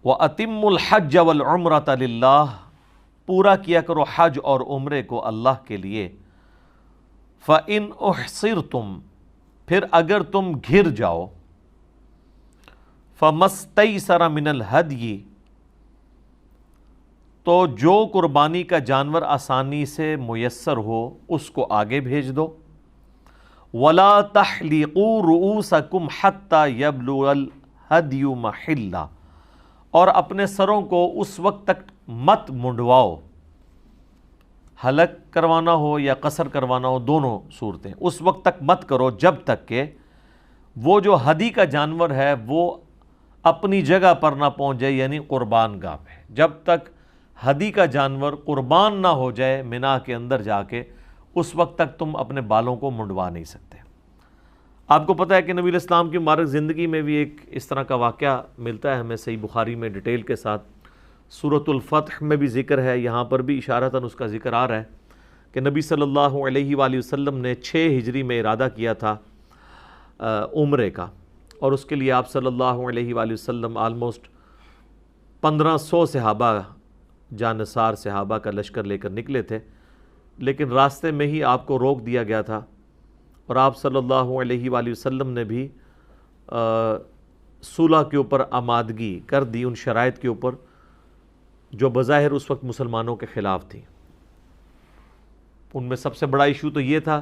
وَأَتِمُّ الْحَجَّ وَالْعُمْرَةَ لِلَّهِ، پورا کیا کرو حج اور عمرے کو اللہ کے لیے. فَإِنْ أُحْصِرْتُمْ، پھر اگر تم گھر جاؤ. فَمَسْتَيْسَرَ مِنَ الْهَدْيِ، تو جو قربانی کا جانور آسانی سے میسر ہو اس کو آگے بھیج دو. وَلَا تَحْلِقُوا رُؤُوسَكُمْ حَتَّى يَبْلُغَ الْهَدْيُ مَحِلَّهُ، اور اپنے سروں کو اس وقت تک مت منڈواؤ. حلق کروانا ہو یا قصر کروانا ہو، دونوں صورتیں، اس وقت تک مت کرو جب تک کہ وہ جو ہدی کا جانور ہے وہ اپنی جگہ پر نہ پہنچ جائے، یعنی قربان گاہ پہ. جب تک ہدی کا جانور قربان نہ ہو جائے منا کے اندر جا کے، اس وقت تک تم اپنے بالوں کو منڈوا نہیں سکتے. آپ کو پتہ ہے کہ نبی علیہ السلام کی مبارک زندگی میں بھی ایک اس طرح کا واقعہ ملتا ہے ہمیں صحیح بخاری میں ڈیٹیل کے ساتھ. سورۃ الفتح میں بھی ذکر ہے، یہاں پر بھی اشارتاً اس کا ذکر آ رہا ہے کہ نبی صلی اللہ علیہ وآلہ وسلم نے 6 ہجری میں ارادہ کیا تھا عمرے کا، اور اس کے لیے آپ صلی اللہ علیہ وآلہ وسلم آلموسٹ 1500 صحابہ، جانصار صحابہ کا لشکر لے کر نکلے تھے. لیکن راستے میں ہی آپ کو روک دیا گیا تھا، اور آپ صلی اللہ علیہ وآلہ وسلم نے بھی صلح کے اوپر آمادگی کر دی ان شرائط کے اوپر جو بظاہر اس وقت مسلمانوں کے خلاف تھی. ان میں سب سے بڑا ایشو تو یہ تھا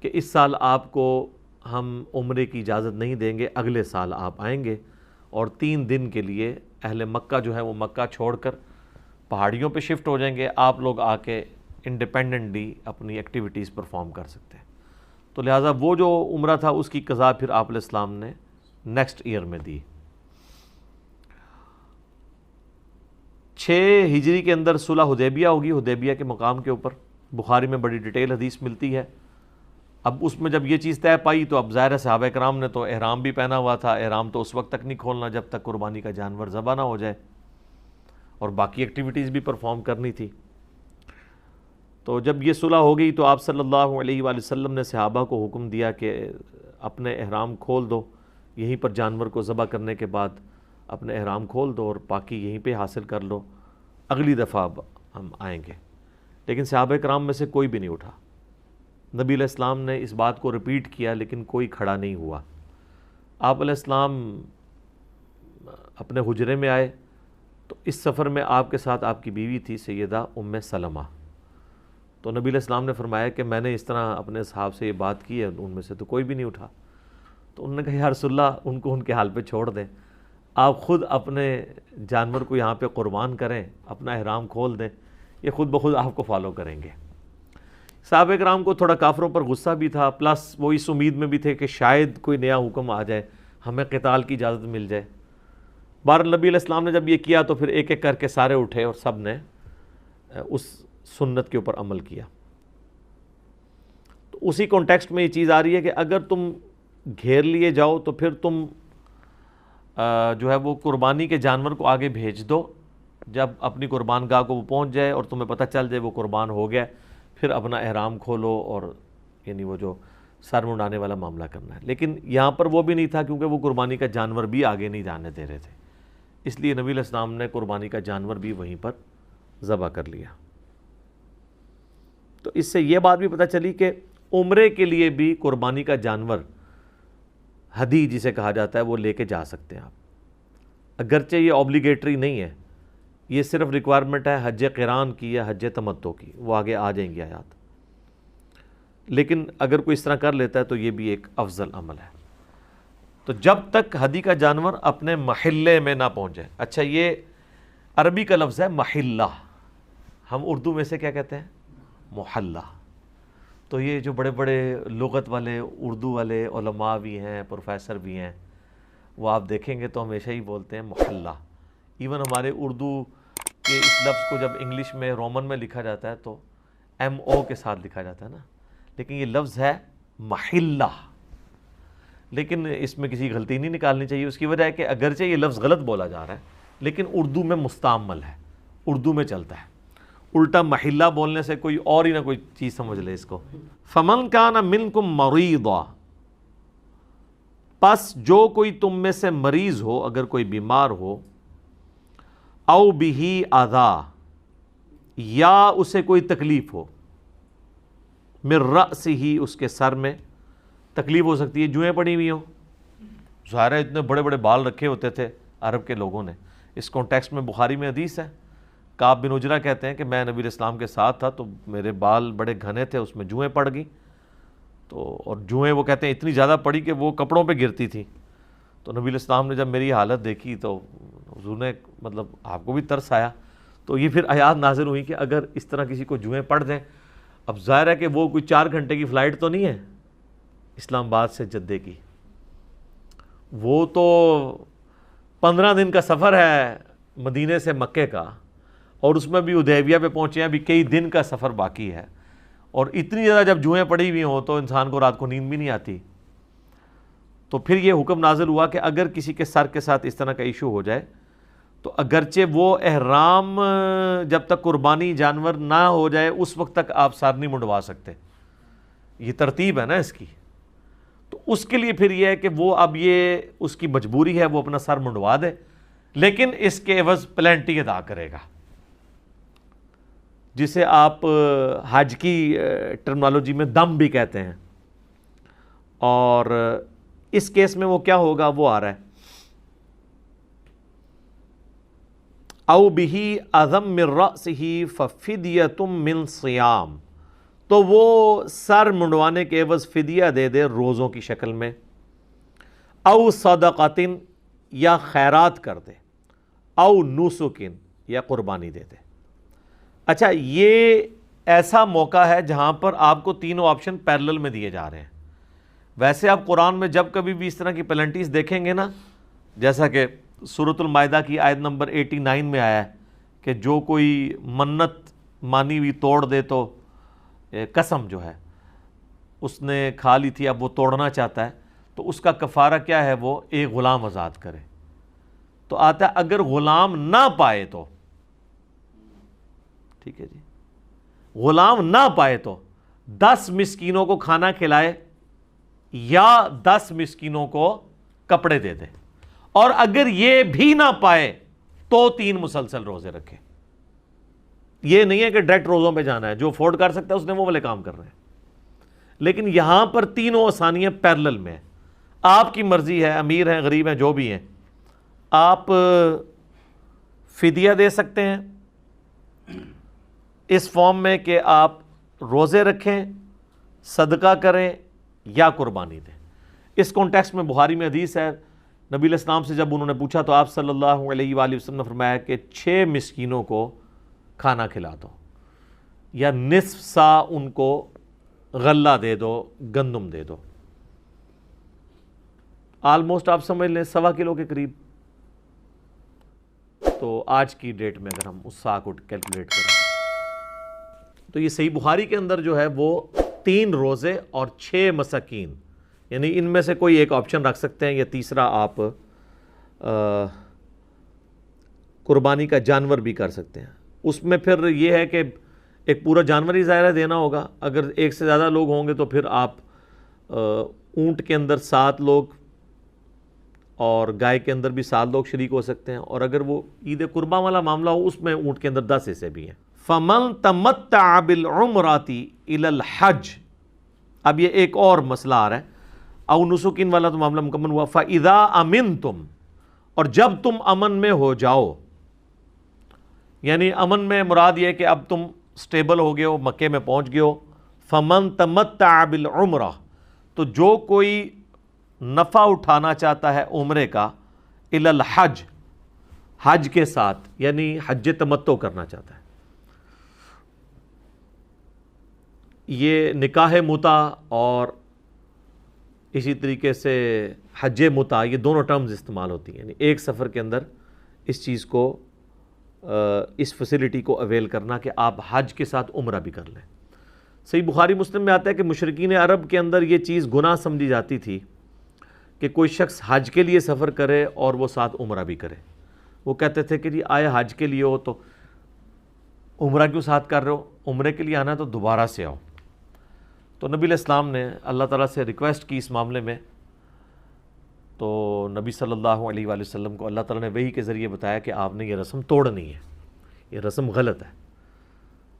کہ اس سال آپ کو ہم عمرے کی اجازت نہیں دیں گے، اگلے سال آپ آئیں گے اور 3 دن کے لیے اہل مکہ جو ہے وہ مکہ چھوڑ کر پہاڑیوں پہ شفٹ ہو جائیں گے، آپ لوگ آ کے انڈیپینڈنٹلی اپنی ایکٹیویٹیز پرفارم کر سکتے ہیں. تو لہٰذا وہ جو عمرہ تھا اس کی قضا پھر آپ علیہ السلام نے نیکسٹ ایئر میں دی. 6 ہجری کے اندر صلح حدیبیہ ہوگی، حدیبیہ کے مقام کے اوپر بخاری میں بڑی ڈیٹیل حدیث ملتی ہے. اب اس میں جب یہ چیز طے پائی تو اب ظاہر صحابہ کرام نے تو احرام بھی پہنا ہوا تھا، احرام تو اس وقت تک نہیں کھولنا جب تک قربانی کا جانور ذبح نہ ہو جائے، اور باقی ایکٹیویٹیز بھی پرفارم کرنی تھی. تو جب یہ صلح ہو گئی تو آپ صلی اللہ علیہ وآلہ وسلم نے صحابہ کو حکم دیا کہ اپنے احرام کھول دو، یہیں پر جانور کو ذبح کرنے کے بعد اپنے احرام کھول دو اور باقی یہیں پہ حاصل کر لو، اگلی دفعہ اب ہم آئیں گے. لیکن صحابہ کرام میں سے کوئی بھی نہیں اٹھا. نبی علیہ السلام نے اس بات کو ریپیٹ کیا لیکن کوئی کھڑا نہیں ہوا. آپ علیہ السلام اپنے حجرے میں آئے تو اس سفر میں آپ کے ساتھ آپ کی بیوی تھی سیدہ ام سلمہ. تو نبی علیہ السلام نے فرمایا کہ میں نے اس طرح اپنے صحاب سے یہ بات کی ہے، ان میں سے تو کوئی بھی نہیں اٹھا. تو انہوں نے کہا یا رسول اللہ ان کو ان کے حال پہ چھوڑ دیں، آپ خود اپنے جانور کو یہاں پہ قربان کریں، اپنا احرام کھول دیں، یہ خود بخود آپ کو فالو کریں گے. صحابہ کرام کو تھوڑا کافروں پر غصہ بھی تھا، پلس وہ اس امید میں بھی تھے کہ شاید کوئی نیا حکم آ جائے، ہمیں قتال کی اجازت مل جائے. بہرحال نبی علیہ السلام نے جب یہ کیا تو پھر ایک ایک کر کے سارے اٹھے اور سب نے اس سنت کے اوپر عمل کیا. تو اسی کانٹیکسٹ میں یہ چیز آ رہی ہے کہ اگر تم گھیر لیے جاؤ تو پھر تم جو ہے وہ قربانی کے جانور کو آگے بھیج دو. جب اپنی قربان گاہ کو وہ پہنچ جائے اور تمہیں پتہ چل جائے وہ قربان ہو گیا، پھر اپنا احرام کھولو اور یعنی وہ جو سر منڈانے والا معاملہ کرنا ہے. لیکن یہاں پر وہ بھی نہیں تھا کیونکہ وہ قربانی کا جانور بھی آگے نہیں جانے دے رہے تھے، اس لیے نبی علیہ السلام نے قربانی کا جانور بھی وہیں پر ذبح کر لیا. تو اس سے یہ بات بھی پتہ چلی کہ عمرے کے لیے بھی قربانی کا جانور ہدی جسے کہا جاتا ہے وہ لے کے جا سکتے ہیں آپ، اگرچہ یہ اوبلیگیٹری نہیں ہے، یہ صرف ریکوائرمنٹ ہے حج قران کی یا حج تمتع کی، وہ آگے آ جائیں گی آیات. لیکن اگر کوئی اس طرح کر لیتا ہے تو یہ بھی ایک افضل عمل ہے. تو جب تک ہدی کا جانور اپنے محلے میں نہ پہنچے. اچھا یہ عربی کا لفظ ہے محلہ، ہم اردو میں سے کیا کہتے ہیں؟ محلہ. تو یہ جو بڑے بڑے لغت والے اردو والے علماء بھی ہیں، پروفیسر بھی ہیں، وہ آپ دیکھیں گے تو ہمیشہ ہی بولتے ہیں محلہ. ایون ہمارے اردو کے اس لفظ کو جب انگلش میں رومن میں لکھا جاتا ہے تو MO کے ساتھ لکھا جاتا ہے نا، لیکن یہ لفظ ہے محلہ. لیکن اس میں کسی غلطی نہیں نکالنی چاہیے. اس کی وجہ ہے کہ اگرچہ یہ لفظ غلط بولا جا رہا ہے لیکن اردو میں مستعمل ہے، اردو میں چلتا ہے. الٹا محلہ بولنے سے کوئی اور ہی نہ کوئی چیز سمجھ لے اس کو. فمن کان منکم مریضا، پس جو کوئی تم میں سے مریض ہو، اگر کوئی بیمار ہو، او بہی اذا، یا اسے کوئی تکلیف ہو، من رأسہ، اس کے سر میں تکلیف ہو سکتی ہے، جوئیں پڑی ہوئی ہوں، ظاہر ہے اتنے بڑے بڑے بال رکھے ہوتے تھے عرب کے لوگوں نے. اس کانٹیکسٹ میں بخاری میں حدیث ہے، کعب بن عجرہ کہتے ہیں کہ میں نبی علیہ السلام کے ساتھ تھا تو میرے بال بڑے گھنے تھے، اس میں جوئیں پڑ گئیں، تو اور جوئیں وہ کہتے ہیں اتنی زیادہ پڑی کہ وہ کپڑوں پہ گرتی تھی. تو نبی علیہ السلام نے جب میری حالت دیکھی تو حضور نے مطلب آپ کو بھی ترس آیا. تو یہ پھر آیات نازل ہوئی کہ اگر اس طرح کسی کو جوئیں پڑ دیں، اب ظاہر ہے کہ وہ کوئی 4 گھنٹے کی فلائٹ تو نہیں ہے اسلام آباد سے جدے کی، وہ تو 15 دن کا سفر ہے مدینے سے مکے کا، اور اس میں بھی حدیبیہ پہ پہنچے ہیں، ابھی کئی دن کا سفر باقی ہے، اور اتنی زیادہ جب جوئیں پڑی ہوئی ہوں تو انسان کو رات کو نیند بھی نہیں آتی. تو پھر یہ حکم نازل ہوا کہ اگر کسی کے سر کے ساتھ اس طرح کا ایشو ہو جائے تو اگرچہ وہ احرام جب تک قربانی جانور نہ ہو جائے اس وقت تک آپ سر نہیں منڈوا سکتے، یہ ترتیب ہے نا اس کی. تو اس کے لیے پھر یہ ہے کہ وہ اب یہ اس کی مجبوری ہے، وہ اپنا سر منڈوا دے، لیکن اس کے عوض پلینٹی ادا کرے گا، جسے آپ حج کی ٹرمنالوجی میں دم بھی کہتے ہیں. اور اس کیس میں وہ کیا ہوگا وہ آ رہا ہے، او بہی اذم من رأسہ ففدیۃ من صیام، تو وہ سر منڈوانے کے عوض فدیہ دے دے روزوں کی شکل میں، او صدقۃ، یا خیرات کر دے، او نسک، یا قربانی دے دے. اچھا، یہ ایسا موقع ہے جہاں پر آپ کو تینوں آپشن پیرلل میں دیے جا رہے ہیں. ویسے آپ قرآن میں جب کبھی بھی اس طرح کی پلنٹیز دیکھیں گے نا، جیسا کہ سورۃ المائدہ کی آیت نمبر 89 میں آیا ہے کہ جو کوئی منت مانی ہوئی توڑ دے تو قسم جو ہے اس نے کھا لی تھی، اب وہ توڑنا چاہتا ہے تو اس کا کفارہ کیا ہے، وہ ایک غلام آزاد کرے. تو آتا ہے اگر غلام نہ پائے تو، ٹھیک ہے جی، غلام نہ پائے تو 10 مسکینوں کو کھانا کھلائے یا 10 مسکینوں کو کپڑے دے دے، اور اگر یہ بھی نہ پائے تو 3 مسلسل روزے رکھے. یہ نہیں ہے کہ ڈائریکٹ روزوں پہ جانا ہے، جو افورڈ کر سکتا ہے اس نے وہ والے کام کر رہے ہیں، لیکن یہاں پر تینوں آسانیاں پیرلل میں ہیں. آپ کی مرضی ہے، امیر ہیں غریب ہیں جو بھی ہیں، آپ فدیہ دے سکتے ہیں اس فارم میں کہ آپ روزے رکھیں، صدقہ کریں یا قربانی دیں. اس کانٹیکسٹ میں بخاری میں حدیث ہے، نبی علیہ السلام سے جب انہوں نے پوچھا تو آپ صلی اللہ علیہ وآلہ وسلم نے فرمایا کہ 6 مسکینوں کو کھانا کھلا دو، یا نصف سا ان کو غلہ دے دو، گندم دے دو. آلموسٹ آپ سمجھ لیں 1.25 کلو کے قریب. تو آج کی ڈیٹ میں اگر ہم اس سا کو کیلکولیٹ کریں تو یہ صحیح بخاری کے اندر جو ہے وہ 3 روزے اور 6 مساکین، یعنی ان میں سے کوئی ایک آپشن رکھ سکتے ہیں، یا تیسرا آپ قربانی کا جانور بھی کر سکتے ہیں. اس میں پھر یہ ہے کہ ایک پورا جانور ہی ظاہر دینا ہوگا. اگر ایک سے زیادہ لوگ ہوں گے تو پھر آپ اونٹ کے اندر 7 لوگ اور گائے کے اندر بھی 7 لوگ شریک ہو سکتے ہیں، اور اگر وہ عید قربہ والا معاملہ ہو اس میں اونٹ کے اندر 10 حصے بھی ہیں. فَمَن تَمَتَّعَ بِالْعُمْرَةِ إِلَى الْحَجِّ، اب یہ ایک اور مسئلہ آ رہا ہے. او نسکین والا تو معاملہ مکمل ہوا. فَإِذَا أَمِنْتُمْ، اور جب تم امن میں ہو جاؤ، یعنی امن میں مراد یہ کہ اب تم سٹیبل ہو گئے ہو، مکے میں پہنچ گئے ہو. فَمَن تَمَتَّعَ بِالْعُمْرَةِ، تو جو کوئی نفع اٹھانا چاہتا ہے عمرے کا، إِلَى الْحَجِّ، حج کے ساتھ، یعنی حج تمتع کرنا چاہتا ہے. یہ نکاح متع اور اسی طریقے سے حج متع، یہ دونوں ٹرمز استعمال ہوتی ہیں، یعنی ایک سفر کے اندر اس چیز کو، اس فیسلٹی کو اویل کرنا کہ آپ حج کے ساتھ عمرہ بھی کر لیں. صحیح بخاری مسلم میں آتا ہے کہ مشرکین عرب کے اندر یہ چیز گناہ سمجھی جاتی تھی کہ کوئی شخص حج کے لیے سفر کرے اور وہ ساتھ عمرہ بھی کرے. وہ کہتے تھے کہ جی آئے حج کے لیے ہو تو عمرہ کیوں ساتھ کر رہے ہو، عمرے کے لیے آنا تو دوبارہ سے آؤ. تو نبی علیہ السلام نے اللہ تعالیٰ سے ریکویسٹ کی اس معاملے میں، تو نبی صلی اللہ علیہ وآلہ وسلم کو اللہ تعالیٰ نے وحی کے ذریعے بتایا کہ آپ نے یہ رسم توڑنی ہے، یہ رسم غلط ہے۔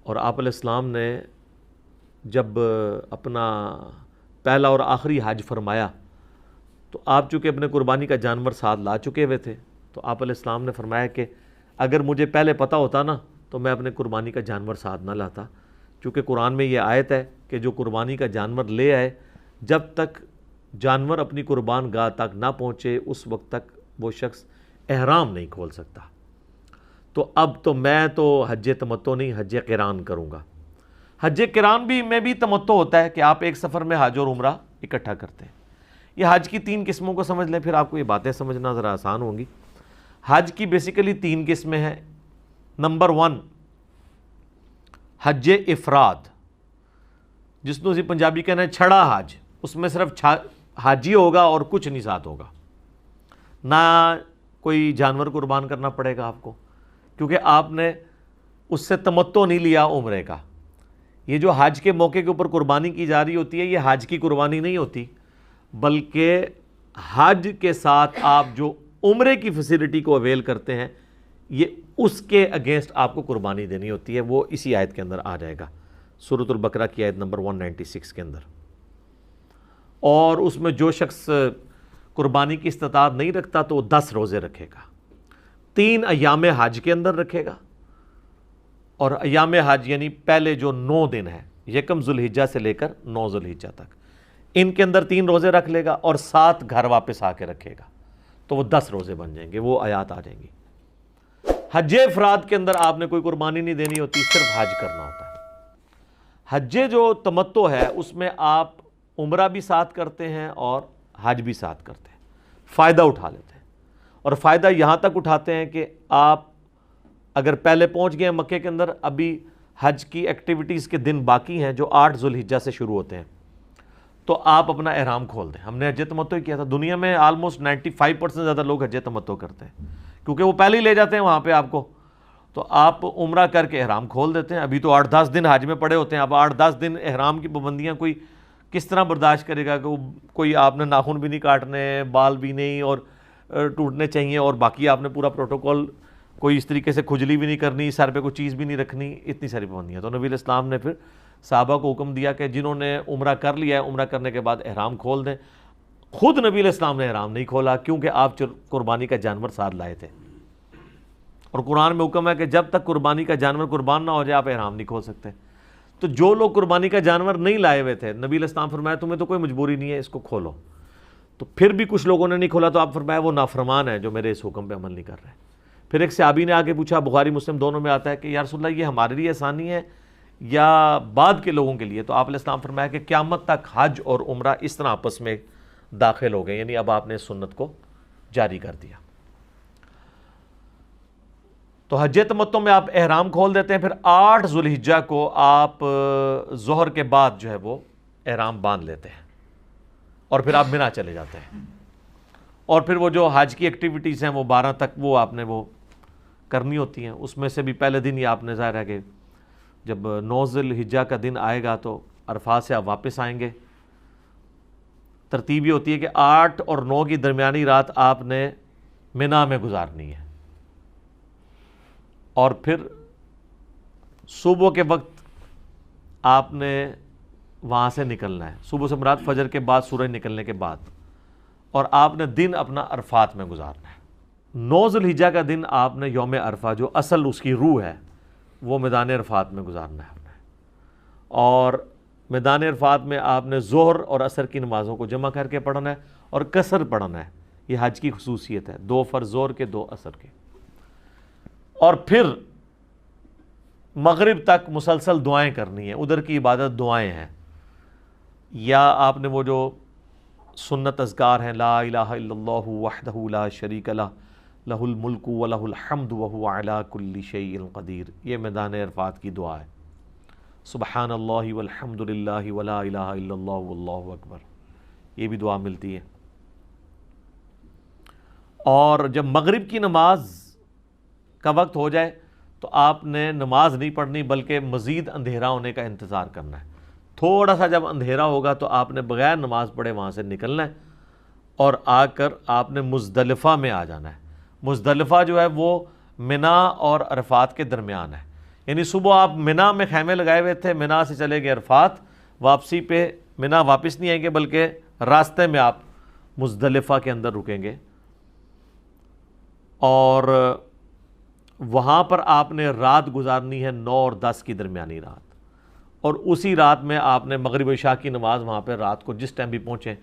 اور آپ علیہ السلام نے جب اپنا پہلا اور آخری حج فرمایا تو آپ چونکہ اپنے قربانی کا جانور ساتھ لا چکے ہوئے تھے، تو آپ علیہ السلام نے فرمایا کہ اگر مجھے پہلے پتہ ہوتا نا تو میں اپنے قربانی کا جانور ساتھ نہ لاتا، چونکہ قرآن میں یہ آیت ہے کہ جو قربانی کا جانور لے آئے جب تک جانور اپنی قربان گاہ تک نہ پہنچے اس وقت تک وہ شخص احرام نہیں کھول سکتا۔ تو اب تو میں تو حج تمتع نہیں، حج قران کروں گا۔ حج قران میں بھی تمتع ہوتا ہے کہ آپ ایک سفر میں حج اور عمرہ اکٹھا کرتے ہیں۔ یہ حج کی 3 قسموں کو سمجھ لیں، پھر آپ کو یہ باتیں سمجھنا ذرا آسان ہوں گی۔ حج کی بیسیکلی 3 قسمیں ہیں۔ نمبر 1 حج افراد، جس کو اسی پنجابی کہنا ہے چھڑا حج، اس میں صرف حاجی ہوگا اور کچھ نہیں ساتھ ہوگا، نہ کوئی جانور قربان کرنا پڑے گا آپ کو، کیونکہ آپ نے اس سے تمتع نہیں لیا عمرے کا۔ یہ جو حج کے موقع کے اوپر قربانی کی جا رہی ہوتی ہے یہ حج کی قربانی نہیں ہوتی، بلکہ حج کے ساتھ آپ جو عمرے کی فیسلٹی کو اویل کرتے ہیں یہ اس کے اگینسٹ آپ کو قربانی دینی ہوتی ہے۔ وہ اسی آیت کے اندر آ جائے گا، سورۃ البقرہ کی آیت نمبر 196 کے اندر۔ اور اس میں جو شخص قربانی کی استطاعت نہیں رکھتا تو وہ 10 روزے رکھے گا، 3 ایام حج کے اندر رکھے گا، اور ایام حج یعنی پہلے جو 9 دن ہیں، 1 ذوالحجہ سے لے کر 9 ذوالحجہ تک، ان کے اندر 3 روزے رکھ لے گا اور 7 گھر واپس آ کے رکھے گا، تو وہ 10 روزے بن جائیں گے۔ وہ آیات آ جائیں گی۔ حج افراد کے اندر آپ نے کوئی قربانی نہیں دینی ہوتی، صرف حج کرنا ہوتا ہے۔ حج جو تمتع ہے اس میں آپ عمرہ بھی ساتھ کرتے ہیں اور حج بھی ساتھ کرتے ہیں، فائدہ اٹھا لیتے ہیں، اور فائدہ یہاں تک اٹھاتے ہیں کہ آپ اگر پہلے پہنچ گئے ہیں مکے کے اندر، ابھی حج کی ایکٹیویٹیز کے دن باقی ہیں جو 8 ذوالحجہ سے شروع ہوتے ہیں، تو آپ اپنا احرام کھول دیں۔ ہم نے حج تمتع کیا تھا، دنیا میں آلموسٹ 95% زیادہ لوگ حج تمتع کرتے ہیں، کیونکہ وہ پہلے ہی لے جاتے ہیں وہاں پہ آپ کو، تو آپ عمرہ کر کے احرام کھول دیتے ہیں۔ ابھی تو 8-10 دن حج میں پڑے ہوتے ہیں، اب 8-10 دن احرام کی پابندیاں کوئی کس طرح برداشت کرے گا کہ کوئی آپ نے ناخن بھی نہیں کاٹنے، بال بھی نہیں اور ٹوٹنے چاہیے، اور باقی آپ نے پورا پروٹوکول، کوئی اس طریقے سے کھجلی بھی نہیں کرنی، سر پہ کوئی چیز بھی نہیں رکھنی، اتنی ساری پابندیاں۔ تو نبی علیہ السلام نے پھر صحابہ کو حکم دیا کہ جنہوں نے عمرہ کر لیا ہے عمرہ کرنے کے بعد احرام کھول دیں۔ خود نبی علیہ السلام نے احرام نہیں کھولا کیونکہ آپ قربانی کا جانور ساتھ لائے تھے، اور قرآن میں حکم ہے کہ جب تک قربانی کا جانور قربان نہ ہو جائے آپ احرام نہیں کھول سکتے۔ تو جو لوگ قربانی کا جانور نہیں لائے ہوئے تھے، نبی علیہ السلام فرمایا تمہیں تو کوئی مجبوری نہیں ہے، اس کو کھولو۔ تو پھر بھی کچھ لوگوں نے نہیں کھولا، تو آپ فرمایا وہ نافرمان ہے جو میرے اس حکم پہ عمل نہیں کر رہے۔ پھر ایک صحابی نے آگے پوچھا، بخاری مسلم دونوں میں آتا ہے کہ یا رسول اللہ یہ ہمارے لیے آسانی ہے یا بعد کے لوگوں کے لیے؟ تو آپ علیہ السلام فرمایا کہ قیامت تک حج اور عمرہ اس طرح آپس میں داخل ہو گئے، یعنی اب آپ نے سنت کو جاری کر دیا۔ تو حج تمتع میں آپ احرام کھول دیتے ہیں، پھر 8 ذوالحجہ کو آپ ظہر کے بعد جو ہے وہ احرام باندھ لیتے ہیں، اور پھر آپ منی چلے جاتے ہیں، اور پھر وہ جو حج کی ایکٹیویٹیز ہیں وہ 12 تک وہ آپ نے وہ کرنی ہوتی ہیں۔ اس میں سے بھی پہلے دن ہی آپ نے ظاہر ہے کہ جب 9 ذوالحجہ کا دن آئے گا تو عرفات سے آپ واپس آئیں گے۔ ترتیب یہ ہوتی ہے کہ 8 اور 9 کی درمیانی رات آپ نے منی میں گزارنی ہے، اور پھر صبح کے وقت آپ نے وہاں سے نکلنا ہے۔ صبح سے مراد فجر کے بعد، سورج نکلنے کے بعد، اور آپ نے دن اپنا عرفات میں گزارنا ہے۔ 9 ذوالحجہ کا دن آپ نے یوم عرفہ، جو اصل اس کی روح ہے، وہ میدان عرفات میں گزارنا ہے، اور میدان عرفات میں آپ نے ظہر اور عصر کی نمازوں کو جمع کر کے پڑھنا ہے اور قصر پڑھنا ہے۔ یہ حج کی خصوصیت ہے، 2 فرض ظہر کے 2 عصر کے، اور پھر مغرب تک مسلسل دعائیں کرنی ہیں۔ ادھر کی عبادت دعائیں ہیں، یا آپ نے وہ جو سنت اذکار ہیں، لا الہ الا اللہ وحدہ لا شریک لہ لہ الملک ولہ الحمد وہو علی کل شیء قدیر، یہ میدان عرفات کی دعا ہے۔ سبحان اللہ والحمد للہ ولا الہ الا اللہ واللہ اکبر، یہ بھی دعا ملتی ہے۔ اور جب مغرب کی نماز کا وقت ہو جائے تو آپ نے نماز نہیں پڑھنی، بلکہ مزید اندھیرا ہونے کا انتظار کرنا ہے۔ تھوڑا سا جب اندھیرا ہوگا تو آپ نے بغیر نماز پڑھے وہاں سے نکلنا ہے، اور آ کر آپ نے مزدلفہ میں آ جانا ہے۔ مزدلفہ جو ہے وہ منا اور عرفات کے درمیان ہے، یعنی صبح آپ منا میں خیمے لگائے ہوئے تھے، منا سے چلے گئے عرفات، واپسی پہ منا واپس نہیں آئیں گے بلکہ راستے میں آپ مزدلفہ کے اندر رکیں گے، اور وہاں پر آپ نے رات گزارنی ہے 9 اور 10 کی درمیانی رات، اور اسی رات میں آپ نے مغرب و عشاء کی نماز وہاں پہ رات کو جس ٹائم بھی پہنچیں،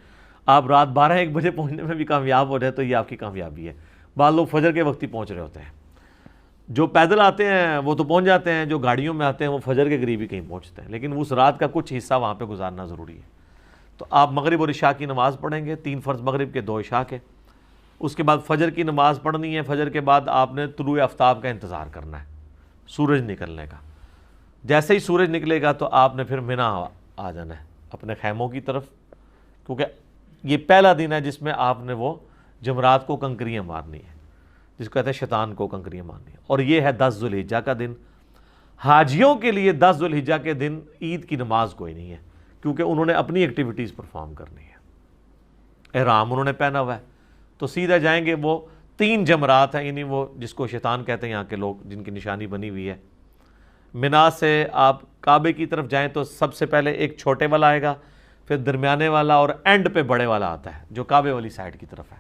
آپ رات 12-1 بجے پہنچنے میں بھی کامیاب ہو رہے تو یہ آپ کی کامیابی ہے۔ بعض لوگ فجر کے وقت ہی پہنچ رہے ہوتے ہیں، جو پیدل آتے ہیں وہ تو پہنچ جاتے ہیں، جو گاڑیوں میں آتے ہیں وہ فجر کے قریب ہی کہیں پہنچتے ہیں، لیکن اس رات کا کچھ حصہ وہاں پہ گزارنا ضروری ہے۔ تو آپ مغرب اور عشاء کی نماز پڑھیں گے، 3 فرض مغرب کے 2 عشاء کے، اس کے بعد فجر کی نماز پڑھنی ہے۔ فجر کے بعد آپ نے طلوع آفتاب کا انتظار کرنا ہے، سورج نکلنے کا۔ جیسے ہی سورج نکلے گا تو آپ نے پھر منا آ جانا ہے اپنے خیموں کی طرف، کیونکہ یہ پہلا دن ہے جس میں آپ نے وہ جمرات کو کنکریاں مارنی ہے، جس کو کہتے ہیں شیطان کو کنکریاں مارنی ہے، اور یہ ہے 10 ذوالحجہ کا دن۔ حاجیوں کے لیے 10 ذوالحجہ کے دن عید کی نماز کوئی نہیں ہے، کیونکہ انہوں نے اپنی ایکٹیویٹیز پرفارم کرنی ہے، احرام انہوں نے پہنا ہوا ہے، تو سیدھا جائیں گے۔ وہ 3 جمرات ہیں، یعنی وہ جس کو شیطان کہتے ہیں یہاں کے لوگ، جن کی نشانی بنی ہوئی ہے۔ منا سے آپ کعبے کی طرف جائیں تو سب سے پہلے ایک چھوٹے والا آئے گا، پھر درمیانے والا، اور اینڈ پہ بڑے والا آتا ہے جو کعبے والی سائڈ کی طرف ہے۔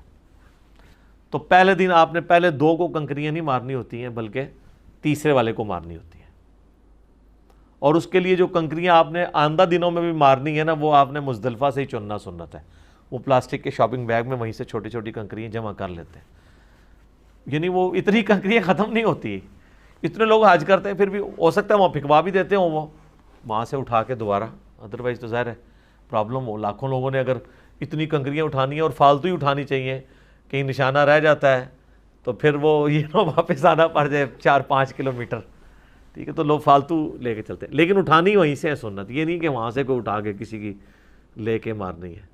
تو پہلے دن آپ نے پہلے 2 کو کنکریاں نہیں مارنی ہوتی ہیں بلکہ تیسرے والے کو مارنی ہوتی ہیں، اور اس کے لیے جو کنکریاں آپ نے آئندہ دنوں میں بھی مارنی ہے نا، وہ آپ نے مزدلفہ سے ہی چننا سنت ہے۔ وہ پلاسٹک کے شاپنگ بیگ میں وہیں سے چھوٹی چھوٹی کنکریاں جمع کر لیتے ہیں، یعنی وہ اتنی کنکریاں ختم نہیں ہوتی، اتنے لوگ حج کرتے ہیں پھر بھی ہو سکتا ہے وہاں پھکوا بھی دیتے ہوں، وہ وہاں سے اٹھا کے دوبارہ، ادروائز تو ظاہر ہے پرابلم ہو۔ لاکھوں لوگوں نے اگر اتنی کنکریاں اٹھانی ہیں اور فالتو ہی اٹھانی چاہیے، کہیں نشانہ رہ جاتا ہے تو پھر وہ یہ نہ واپس آنا پڑ جائے 4-5 کلومیٹر، ٹھیک ہے، تو لوگ فالتو لے کے چلتے ہیں، لیکن اٹھانی وہیں سے ہے سنت، یہ نہیں کہ وہاں سے کوئی اٹھا کے کسی کی لے کے مارنی ہے۔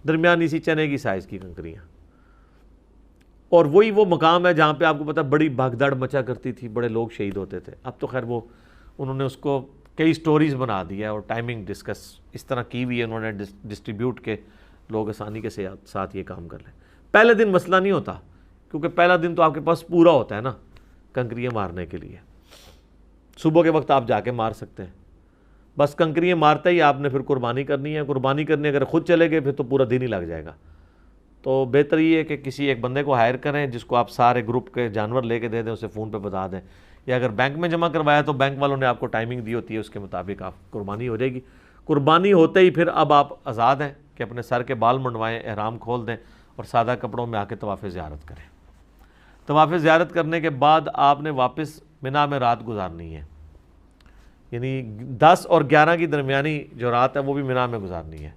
درمیانی سی چنے کی سائز کی کنکریاں، اور وہی وہ مقام ہے جہاں پہ آپ کو پتہ بڑی بھگدڑ مچا کرتی تھی، بڑے لوگ شہید ہوتے تھے۔ اب تو خیر وہ انہوں نے اس کو کئی سٹوریز بنا دیا اور ٹائمنگ ڈسکس اس طرح کی ہوئی ہے انہوں نے ڈسٹریبیوٹ کے لوگ آسانی کے ساتھ یہ کام کر لیں۔ پہلے دن مسئلہ نہیں ہوتا، کیونکہ پہلا دن تو آپ کے پاس پورا ہوتا ہے نا کنکریاں مارنے کے لیے، صبح کے وقت آپ جا کے مار سکتے ہیں، بس کنکریاں مارتے ہی آپ نے پھر قربانی کرنی ہے۔ قربانی کرنے اگر خود چلے گئے پھر تو پورا دن ہی لگ جائے گا، تو بہتر یہ ہے کہ کسی ایک بندے کو ہائر کریں جس کو آپ سارے گروپ کے جانور لے کے دے دیں، اسے فون پہ بتا دیں، یا اگر بینک میں جمع کروایا تو بینک والوں نے آپ کو ٹائمنگ دی ہوتی ہے، اس کے مطابق آپ قربانی ہو جائے گی۔ قربانی ہوتے ہی پھر اب آپ آزاد ہیں کہ اپنے سر کے بال منڈوائیں، احرام کھول دیں اور سادہ کپڑوں میں آ کے طواف زیارت کریں۔ طواف زیارت کرنے کے بعد آپ نے واپس منا میں رات گزارنی ہے، یعنی 10 اور 11 کی درمیانی جو رات ہے وہ بھی منا میں گزارنی ہے،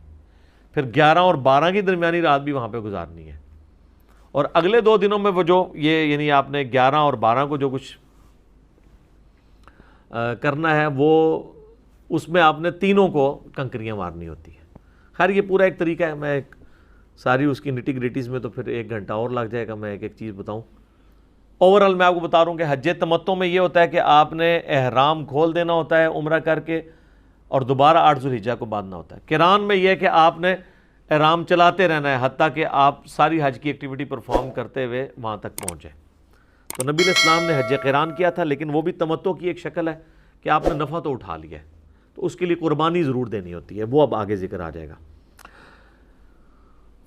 پھر 11 اور 12 کی درمیانی رات بھی وہاں پہ گزارنی ہے، اور اگلے 2 دنوں میں وہ جو یہ یعنی آپ نے 11 اور 12 کو جو کچھ کرنا ہے وہ اس میں آپ نے تینوں کو کنکریاں مارنی ہوتی ہے۔ خیر یہ پورا ایک طریقہ ہے، میں ایک ساری اس کی نٹی گریٹیز میں تو پھر 1 گھنٹہ اور لگ جائے گا، میں ایک ایک چیز بتاؤں۔ اوورال میں آپ کو بتا رہا ہوں کہ حج تمتع میں یہ ہوتا ہے کہ آپ نے احرام کھول دینا ہوتا ہے عمرہ کر کے، اور دوبارہ 8 ذوالحجہ کو باندھنا ہوتا ہے۔ قران میں یہ ہے کہ آپ نے احرام چلاتے رہنا ہے حتیٰ کہ آپ ساری حج کی ایکٹیویٹی پرفارم کرتے ہوئے وہاں تک پہنچے۔ تو نبی علیہ السلام نے حج قران کیا تھا، لیکن وہ بھی تمتع کی ایک شکل ہے کہ آپ نے نفع تو اٹھا لیا ہے، تو اس کے لیے قربانی ضرور دینی ہوتی ہے، وہ اب آگے ذکر آ جائے گا۔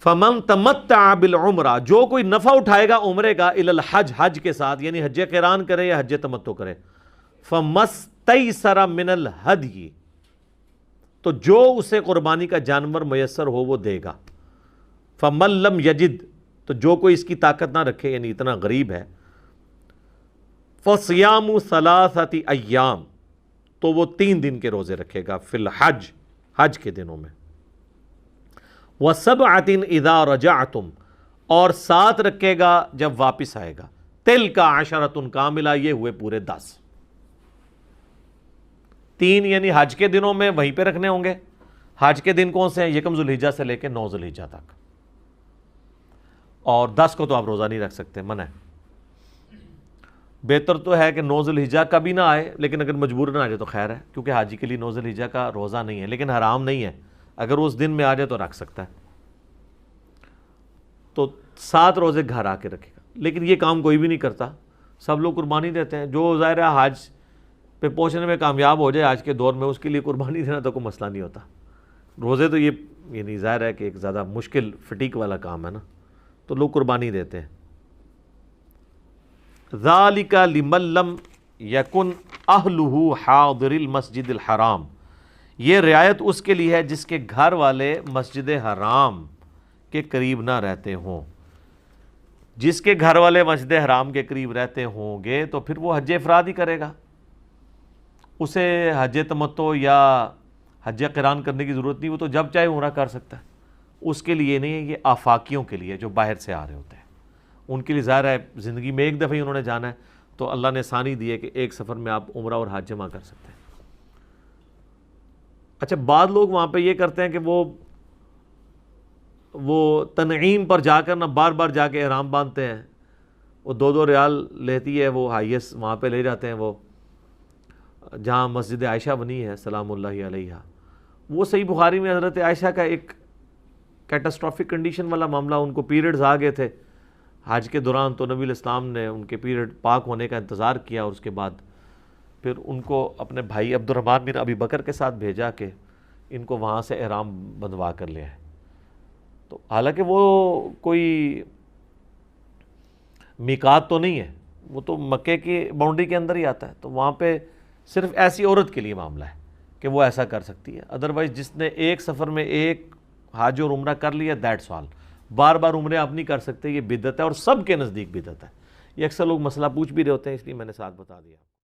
فمن تمتع بالعمرہ، جو کوئی نفع اٹھائے گا عمرے کا، الی الحج، حج کے ساتھ، یعنی حج قران کرے یا حج تمتع کرے، فمستیسر من الہدی، تو جو اسے قربانی کا جانور میسر ہو وہ دے گا۔ فمن لم یجد، تو جو کوئی اس کی طاقت نہ رکھے یعنی اتنا غریب ہے، فصیام 3 ایام، تو وہ 3 دن کے روزے رکھے گا، فی الحج، حج کے دنوں میں۔ وَسَبْعَةٍ إِذَا رَجَعْتُمْ، اور 7 رکھے گا جب واپس آئے گا، تِلْكَ عَشَرَةٌ کاملہ، یہ ہوئے پورے 10۔ 3 یعنی حج کے دنوں میں وہیں پہ رکھنے ہوں گے۔ حج کے دن کون سے ہیں؟ 1 ذوالحجہ سے لے کے 9 ذوالحجہ تک، اور 10 کو تو آپ روزہ نہیں رکھ سکتے، منع ہے۔ بہتر تو ہے کہ 9 ذوالحجہ کبھی نہ آئے، لیکن اگر مجبور نہ آ جائے تو خیر ہے، کیونکہ حاجی کے لیے 9 ذوالحجہ کا روزہ نہیں ہے، لیکن حرام نہیں ہے، اگر وہ اس دن میں آ جائے تو رکھ سکتا ہے۔ تو 7 روزے گھر آ کے رکھے گا. لیکن یہ کام کوئی بھی نہیں کرتا, سب لوگ قربانی دیتے ہیں. جو ظاہر ہے حج پہ پہنچنے میں کامیاب ہو جائے آج کے دور میں, اس کے لیے قربانی دینا تو کوئی مسئلہ نہیں ہوتا. روزے تو یہ یعنی ظاہر ہے کہ ایک زیادہ مشکل فٹیک والا کام ہے نا, تو لوگ قربانی دیتے ہیں. ذالک لمن لم یکن اہلہ حاضر المسجد الحرام, یہ رعایت اس کے لیے ہے جس کے گھر والے مسجد حرام کے قریب نہ رہتے ہوں. جس کے گھر والے مسجد حرام کے قریب رہتے ہوں گے تو پھر وہ حج افراد ہی کرے گا, اسے حج تمتع یا حج قران کرنے کی ضرورت نہیں, وہ تو جب چاہے عمرہ کر سکتا ہے. اس کے لیے نہیں ہے, یہ آفاقیوں کے لیے جو باہر سے آ رہے ہوتے ہیں, ان کے لیے ظاہر ہے زندگی میں ایک دفعہ ہی انہوں نے جانا ہے, تو اللہ نے آسانی دی ہے کہ ایک سفر میں آپ عمرہ اور حج جمع کر سکتے ہیں. اچھا, بعض لوگ وہاں پہ یہ کرتے ہیں کہ وہ تنعیم پر جا کر نہ بار بار جا کے احرام باندھتے ہیں, وہ 2 ریال لیتی ہے وہ ہائیسٹ, وہاں پہ لے جاتے ہیں وہ جہاں مسجد عائشہ بنی ہے سلام اللہ علیہا. وہ صحیح بخاری میں حضرت عائشہ کا ایک کیٹاسٹرافک کنڈیشن والا معاملہ, ان کو پیریڈز آ گئے تھے حج کے دوران, تو نبی الاسلام نے ان کے پیریڈ پاک ہونے کا انتظار کیا, اور اس کے بعد پھر ان کو اپنے بھائی عبد الرحمن بن ابی بکر کے ساتھ بھیجا کہ ان کو وہاں سے احرام بندھوا کر لے آئے. تو حالانکہ وہ کوئی میقات تو نہیں ہے, وہ تو مکے کی باؤنڈری کے اندر ہی آتا ہے, تو وہاں پہ صرف ایسی عورت کے لیے معاملہ ہے کہ وہ ایسا کر سکتی ہے. ادروائز جس نے ایک سفر میں ایک حج اور عمرہ کر لیا, دیٹس آل. بار بار عمرے آپ نہیں کر سکتے, یہ بدعت ہے اور سب کے نزدیک بدعت ہے. یہ اکثر لوگ مسئلہ پوچھ بھی رہے ہوتے ہیں, اس لیے میں نے ساتھ بتا دیا.